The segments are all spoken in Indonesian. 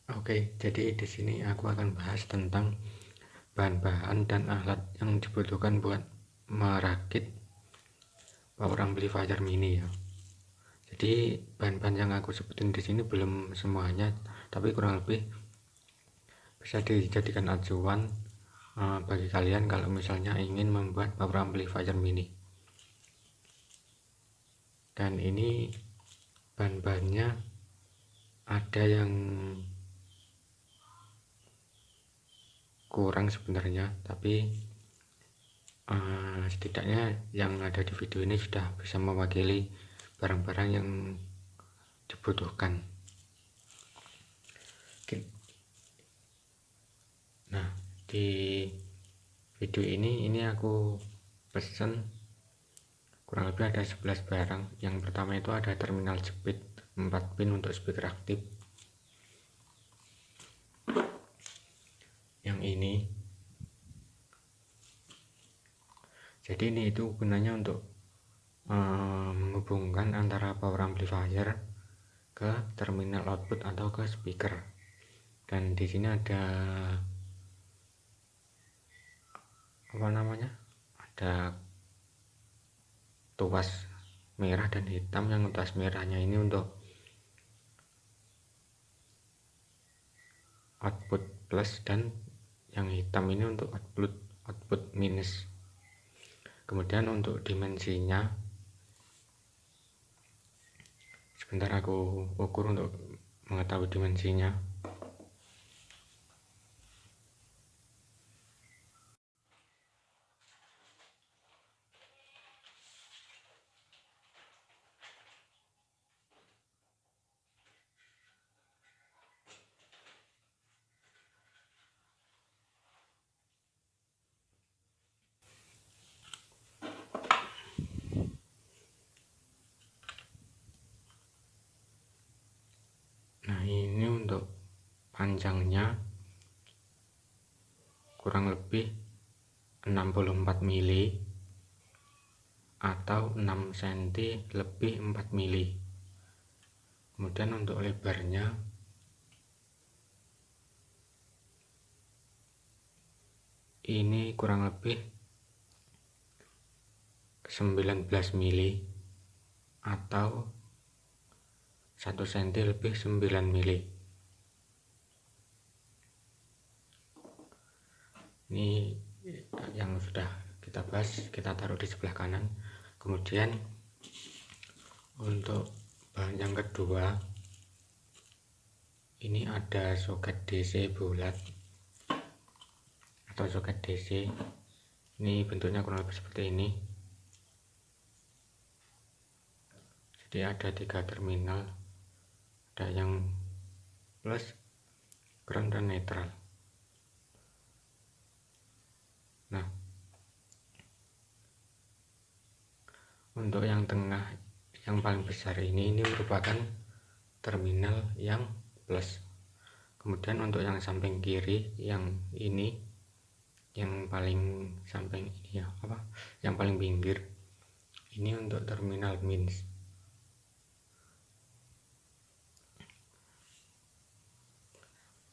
Oke, jadi di sini aku akan bahas tentang bahan-bahan dan alat yang dibutuhkan buat merakit power amplifier mini ya. Jadi bahan-bahan yang aku sebutin di sini belum semuanya, tapi kurang lebih bisa dijadikan acuan bagi kalian kalau misalnya ingin membuat power amplifier mini. Dan ini bahan-bahannya ada yang kurang sebenarnya, tapi setidaknya yang ada di video ini sudah bisa mewakili barang-barang yang dibutuhkan. Nah, di video ini aku pesen kurang lebih ada 11 barang. Yang pertama itu ada terminal jepit 4 pin untuk speaker aktif. Yang ini, jadi ini itu gunanya untuk menghubungkan antara power amplifier ke terminal output atau ke speaker. Dan di sini ada ada tuas merah dan hitam. Yang tuas merahnya ini untuk output plus dan yang hitam ini untuk output minus. Kemudian untuk dimensinya, sebentar aku ukur untuk mengetahui dimensinya. Nah, ini untuk panjangnya kurang lebih 64 mili atau 6 cm lebih 4 mili. Kemudian untuk lebarnya ini kurang lebih 19 mili atau 1 cm lebih 9 mili. Ini yang sudah kita bahas, kita taruh di sebelah kanan. Kemudian untuk bahan yang kedua, ini ada soket DC bulat atau soket DC. Ini bentuknya kurang lebih seperti ini. Jadi ada 3 terminal, ada yang plus, ground, dan netral. Nah, untuk yang tengah yang paling besar ini merupakan terminal yang plus. Kemudian untuk yang samping kiri, yang ini, yang paling samping ini ya, yang paling pinggir, ini untuk terminal minus.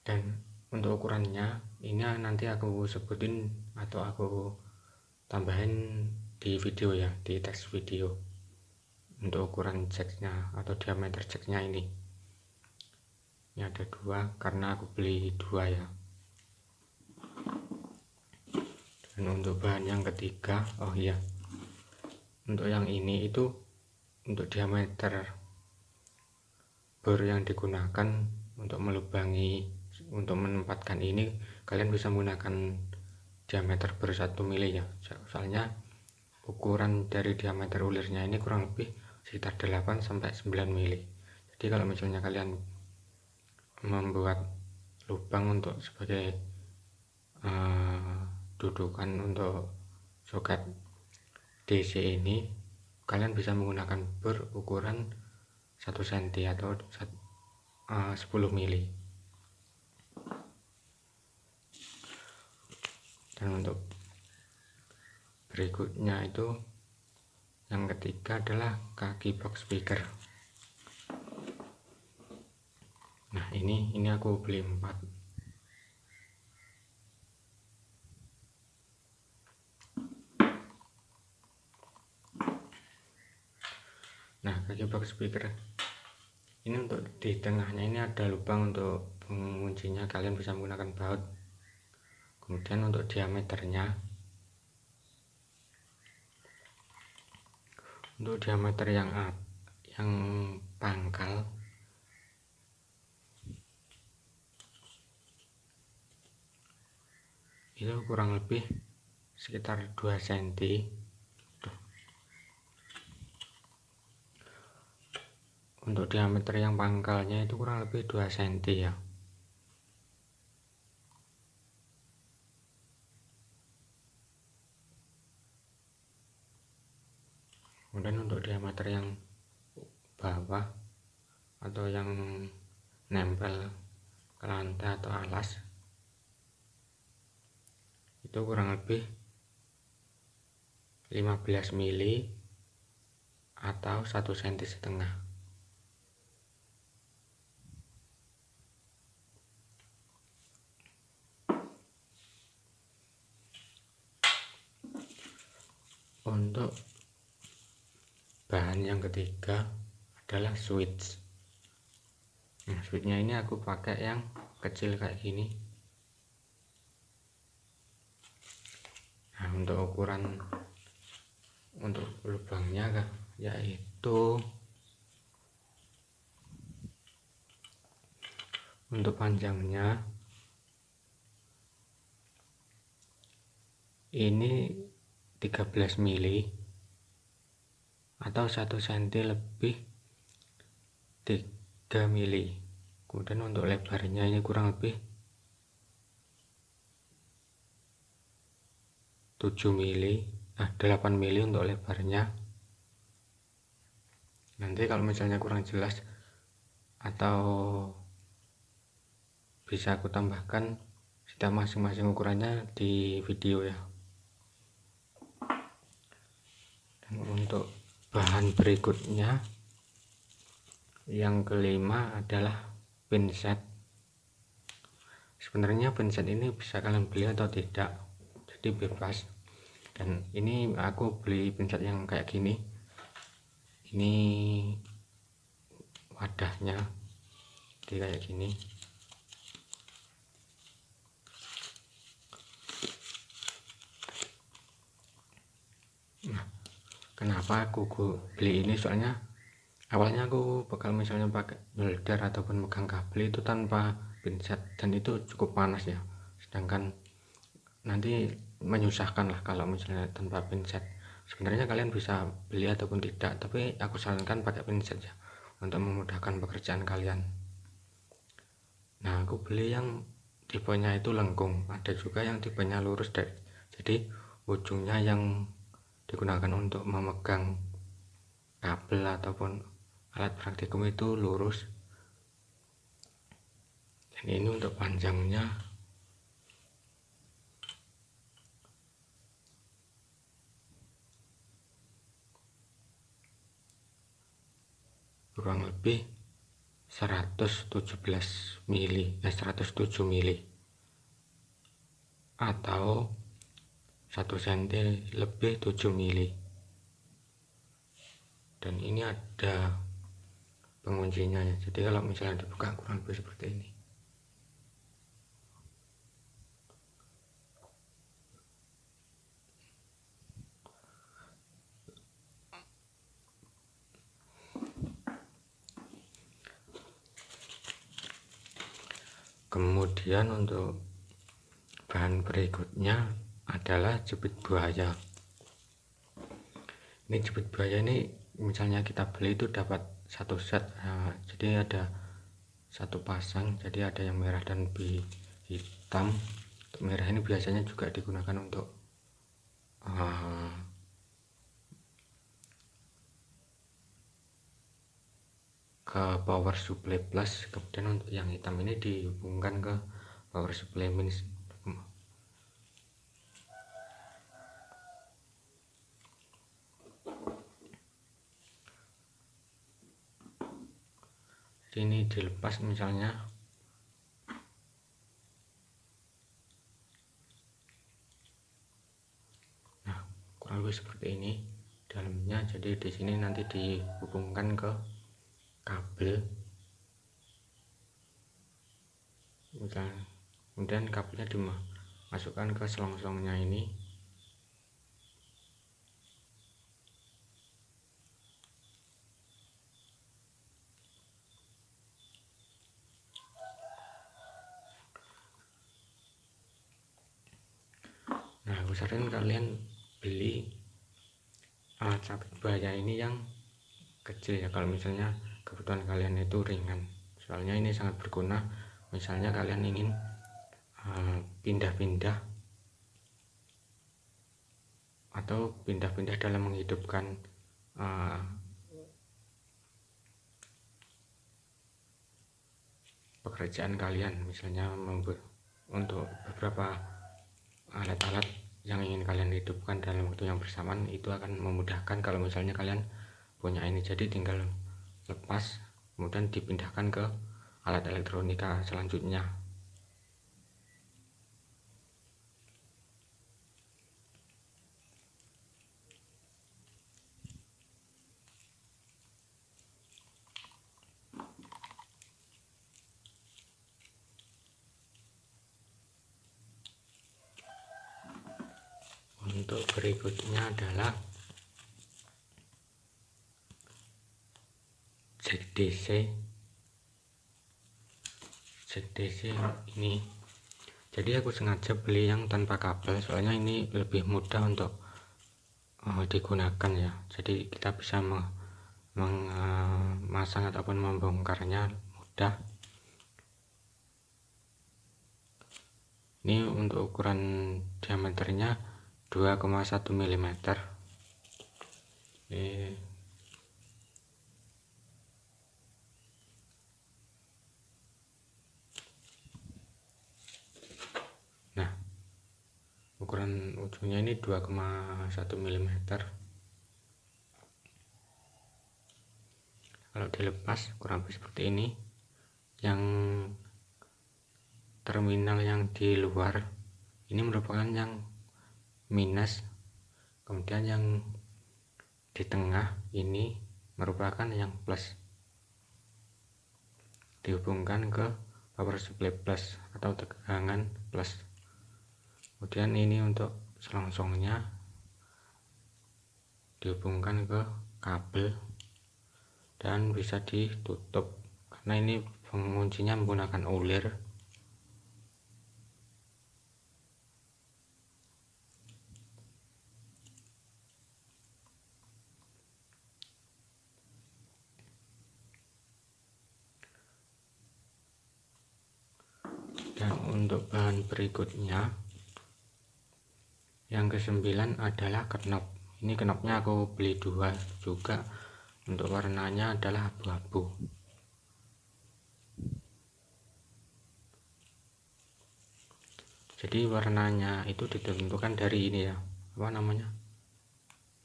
Dan untuk ukurannya ini nanti aku sebutin atau aku tambahin di video ya, di teks video, untuk ukuran jacknya atau diameter jacknya ini ada 2 karena aku beli 2 ya. Dan untuk bahan yang ketiga, oh iya, untuk yang ini itu untuk diameter bor yang digunakan untuk melubangi, untuk menempatkan ini, kalian bisa menggunakan diameter bor 1 mili ya. Soalnya ukuran dari diameter ulirnya ini kurang lebih sekitar 8-9 mili. Jadi kalau misalnya kalian membuat lubang untuk sebagai dudukan untuk soket DC ini, kalian bisa menggunakan bor ukuran 1 cm atau 10 mili. Dan untuk berikutnya itu yang ketiga adalah kaki box speaker. Nah, ini aku beli 4. Nah, kaki box speaker ini untuk di tengahnya ini ada lubang untuk penguncinya, kalian bisa menggunakan baut. Kemudian untuk diameternya, untuk diameter yang pangkal itu kurang lebih sekitar 2 cm. Untuk diameter yang pangkalnya itu kurang lebih 2 cm ya. Kemudian untuk diameter yang bawah atau yang nempel ke lantai atau alas itu kurang lebih 15 mili atau 1,5 cm. Untuk bahan yang ketiga adalah switch. Nah, switchnya ini aku pakai yang kecil kayak gini. Nah, untuk ukuran untuk lubangnya yaitu untuk panjangnya ini 13 mili atau 1 cm lebih 3 mili. Kemudian untuk lebarnya ini kurang lebih 7 mili, 8 mili untuk lebarnya. Nanti kalau misalnya kurang jelas atau bisa aku tambahkan setiap masing-masing ukurannya di video ya. Dan untuk bahan berikutnya yang kelima adalah pinset. Sebenarnya pinset ini bisa kalian beli atau tidak, jadi bebas. Dan ini aku beli pinset yang kayak gini. Ini wadahnya jadi kayak gini. Nah, kenapa aku beli ini? Soalnya awalnya aku bakal misalnya pakai nyolder ataupun megang kabel itu tanpa pinset, dan itu cukup panas ya, sedangkan nanti menyusahkan lah kalau misalnya tanpa pinset. Sebenarnya kalian bisa beli ataupun tidak, tapi aku sarankan pakai pinset ya untuk memudahkan pekerjaan kalian. Nah, aku beli yang tipenya itu lengkung, ada juga yang tipenya lurus jadi ujungnya yang digunakan untuk memegang kabel ataupun alat praktikum itu lurus. Dan ini untuk panjangnya kurang lebih 117 mili, 107 mili atau 1 cm lebih 7 mili. Dan ini ada penguncinya ya, jadi kalau misalnya dibuka kurang lebih seperti ini. Kemudian untuk bahan berikutnya adalah jepit buaya. Ini jepit buaya ini misalnya kita beli itu dapat satu set, jadi ada satu pasang, jadi ada yang merah dan hitam. Untuk merah ini biasanya juga digunakan untuk ke power supply plus, kemudian untuk yang hitam ini dihubungkan ke power supply minus. Ini dilepas misalnya seperti ini dalamnya. Jadi di sini nanti dihubungkan ke kabel, kemudian kabelnya dimasukkan ke selongsongnya ini. Nah, aku saranin kalian beli alat sabit bahaya ini yang kecil ya, kalau misalnya kebutuhan kalian itu ringan. Soalnya ini sangat berguna misalnya kalian ingin pindah-pindah atau pindah-pindah dalam menghidupkan pekerjaan kalian, misalnya untuk beberapa alat-alat yang ingin kalian hidupkan dalam waktu yang bersamaan, itu akan memudahkan kalau misalnya kalian punya ini. Jadi tinggal lepas kemudian dipindahkan ke alat elektronika selanjutnya. Untuk berikutnya adalah jack DC ini. Jadi aku sengaja beli yang tanpa kabel, soalnya ini lebih mudah untuk digunakan ya. Jadi kita bisa memasang ataupun membongkarnya mudah. Ini untuk ukuran diameternya 2,1 mm. Nah, ukuran ujungnya ini 2,1 mm. Kalau dilepas kurang lebih seperti ini. Yang terminal yang di luar ini merupakan yang minus, kemudian yang di tengah ini merupakan yang plus, dihubungkan ke power supply plus atau tegangan plus. Kemudian ini untuk selongsongnya dihubungkan ke kabel dan bisa ditutup karena ini penguncinya menggunakan ulir. Dan untuk bahan berikutnya yang ke-9 adalah knop. Ini knopnya aku beli 2 juga, untuk warnanya adalah abu-abu. Jadi warnanya itu ditentukan dari ini ya, apa namanya,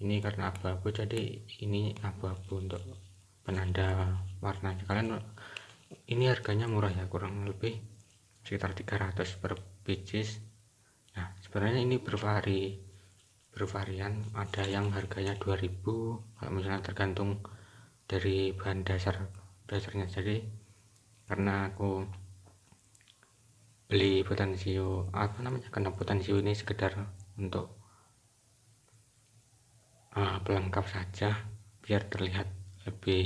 ini karena abu-abu jadi ini abu-abu untuk penanda warnanya. Kalian ini harganya murah ya, kurang lebih sekitar 300 per pieces. Nah, sebenarnya ini bervarian, ada yang harganya 2000 kalau misalnya tergantung dari bahan dasarnya. Jadi karena aku beli potensio, apa namanya, kena potensio ini sekedar untuk pelengkap saja biar terlihat lebih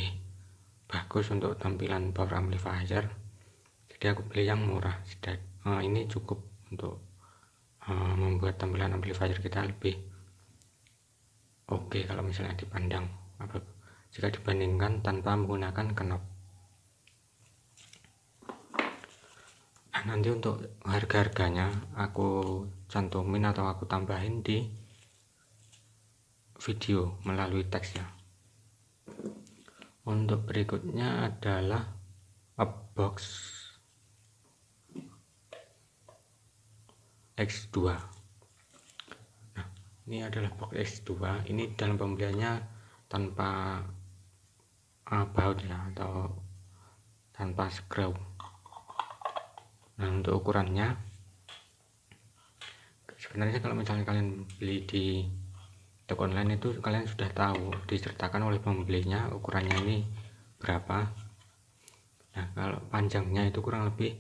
bagus untuk tampilan power amplifier. Jadi aku beli yang murah. Ini cukup untuk membuat tampilan amplifier kita lebih oke kalau misalnya dipandang jika dibandingkan tanpa menggunakan knop. Nah, nanti untuk harga-harganya aku cantumin atau aku tambahin di video melalui teks ya. Untuk berikutnya adalah box X2. Nah, ini adalah box X2. Ini dalam pembeliannya tanpa baut ya, atau tanpa screw. Nah, untuk ukurannya sebenarnya kalau misalnya kalian beli di toko online itu kalian sudah tahu, disertakan oleh pembelinya ukurannya ini berapa. Nah, kalau panjangnya itu kurang lebih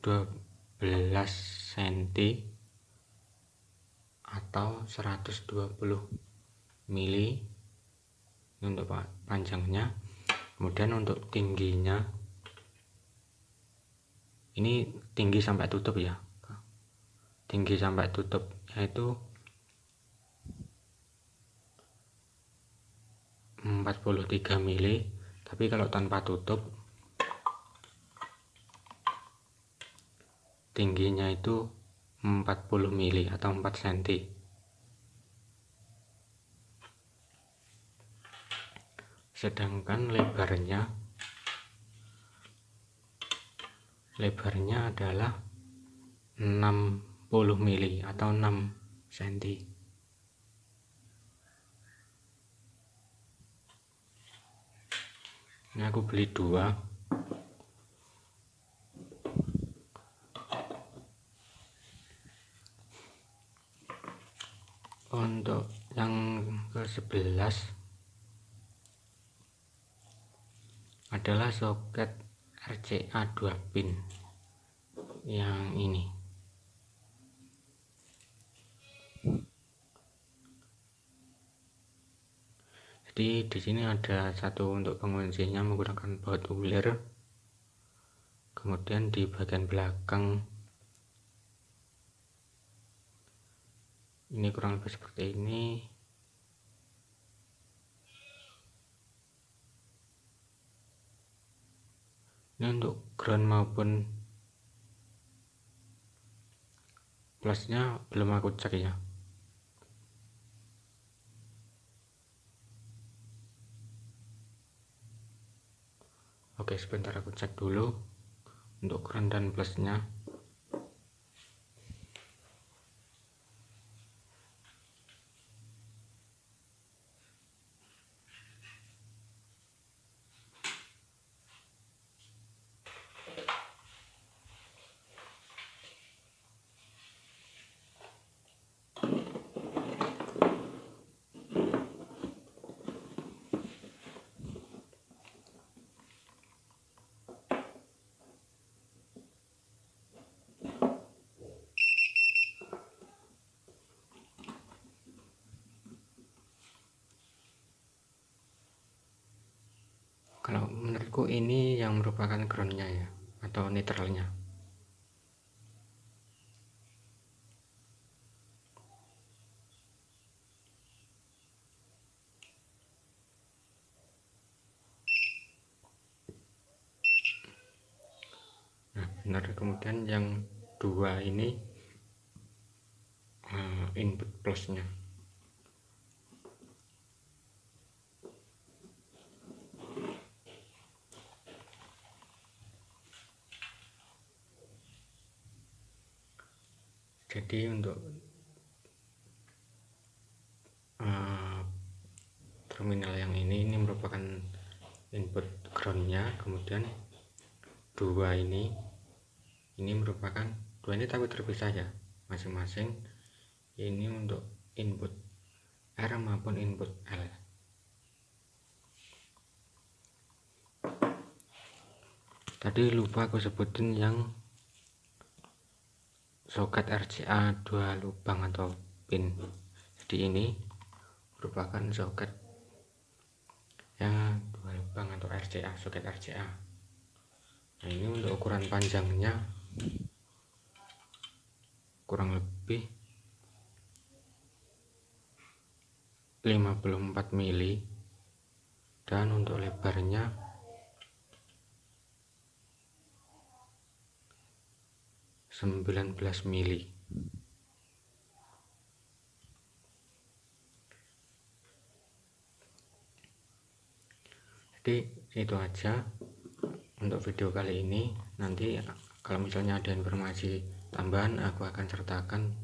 12 cm atau 120 mili untuk panjangnya. Kemudian untuk tingginya, ini tinggi sampai tutup ya, tinggi sampai tutup yaitu 43 mili. Tapi kalau tanpa tutup tingginya itu 40 mili atau 4 cm. Sedangkan lebarnya adalah 60 mili atau 6 cm. Ini aku beli 2. Untuk yang ke-11 adalah soket RCA 2 pin yang ini. Jadi di sini ada satu untuk penguncinya menggunakan baut ulir. Kemudian di bagian belakang ini kurang lebih seperti ini. Ini untuk ground maupun plusnya belum aku cek ya. Oke, sebentar aku cek dulu untuk ground dan plusnya. Kalau menurutku ini yang merupakan groundnya ya, atau netralnya. Nah, benar. Kemudian yang 2 ini input plusnya. Jadi untuk terminal yang ini merupakan input groundnya. Kemudian 2 ini merupakan 2 ini tapi terpisah ya masing-masing. Ini untuk input R maupun input L. Tadi lupa aku sebutin yang soket RCA 2 lubang atau pin. Jadi ini merupakan soket yang 2 lubang atau RCA, soket RCA. Nah, ini untuk ukuran panjangnya kurang lebih 54 mili dan untuk lebarnya 19 mili. Jadi itu aja untuk video kali ini. Nanti kalau misalnya ada informasi tambahan aku akan sertakan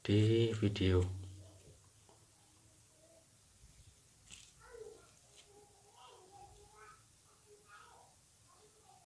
di video.